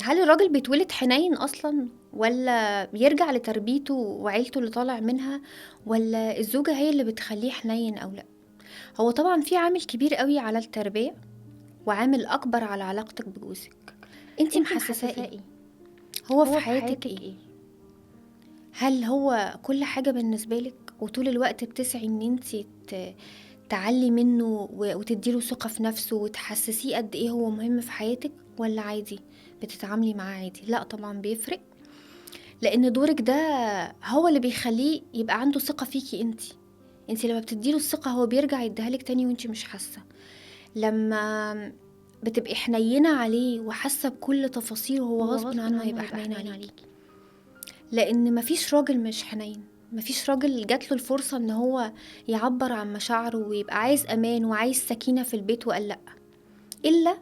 هل الراجل بيتولد حنين أصلًا والّا بيرجع لتربيته وعيلته اللي طالع منها، والّا الزوجة هي اللي بتخلّيه حنين أو لأ؟ هو طبعًا في عامل كبير أوي على التربية، وعامل أكبر على علاقتِك بجوزِك. أنتِ أنتِ محسّساه محسّساه إيه؟ إيه؟ هو في هو في حياتِك حياتِك إيه؟ إيه؟ هل هو كل حاجة بالنسبة لِك وطول الوقت بتسعي إن أنتِ تعلّي منّه وتدّي له ثقة في نَفْسه وتحسّسيه قد إيه هو مهم في حياتِك، والّا عادي بتتعاملي معاه عادي؟ لأ طبعًا بيفرق، لإن دورِك ده هو اللي بيخلّيه يبقى عنده ثقة فيكِ أنتِ. أنتِ لمّا بتدّي له الثقة هو بيرجع يدّيها لِك تاني وأنتِ مش حاسة. لمّا بتبقي حنيّنة عليه وحاسة بكل تفاصيله هو هو غصبٍ غصبٍ عنّه عنّه هيبقى هيبقى حنين حنين عليكِ. عليكِ. لإن ما فيش راجل مش حنين، ما فيش راجل جات له الفرصة إن هو يعبّر عن مشاعره ويبقى عايز أمان وعايز سكينة في البيت وقال لأ، إلا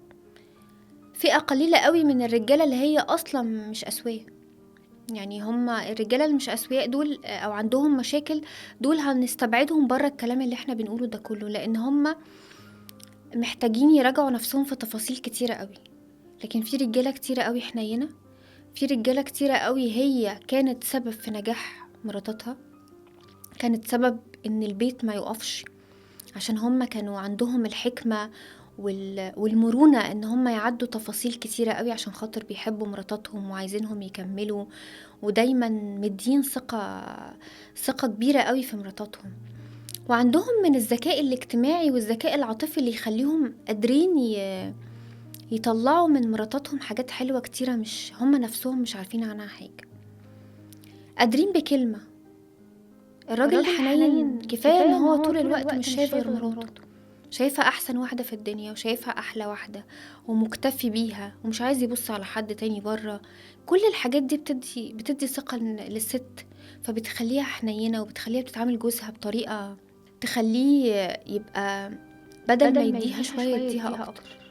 فئة قليلة أوي من الرجالة اللي هي أصلًا مش أسوية. يعني هم الرجالة اللي مش أسوياء دول أو عندهم مشاكل، دول هنستبعدهم برّه الكلام اللي إحنا بنقوله ده كلّه، لإن هم محتاجين يراجعوا نفسهم في تفاصيل كتيرة أوي. لكن في رجالة كتيرة أوي حنيّنة، في رجالة كتيرة أوي هي كانت سبب في نجاح مراتاتها، كانت سبب إن البيت ما يُقفش، عشان هم كانوا عندهم الحكمة والمرونة إن هم يعدّوا تفاصيل كتيرة أوي عشان خاطر بيحبّوا مراتاتهم وعايزينهم يكمّلوا، ودايمًا مدّيين ثقة كبيرة أوي في مراتاتهم. وعندهم من الذكاء الاجتماعي والذكاء العاطفي اللي يخلّيهم قادرين يطلّعوا من مراتاتهم حاجات حلوة كتيرة مش هم نَفْسهم مش عارفين عنها حاجة. قادرين بكلمة. الراجل الراجل الحنين الحنين كفاية إن كفاية إن هو هو طول طول الوقت الوقت مش مش شايف غير شايف غير مراته، مراته، شايفها أحسن واحدة في الدنيا وشايفها أحلى واحدة ومُكتفي بيها ومش عايز يبُص على حد تاني برّه. كل الحاجات دي بتدّي ثقة للست، فبتخلّيها حنيّنة وبتخلّيها بتعامل جوزها بطريقة تخلّيه يبقى بدل ما بدل ما يدّيها يدّيها شوية شوية يدّيها يدّيها أكتر. أكتر.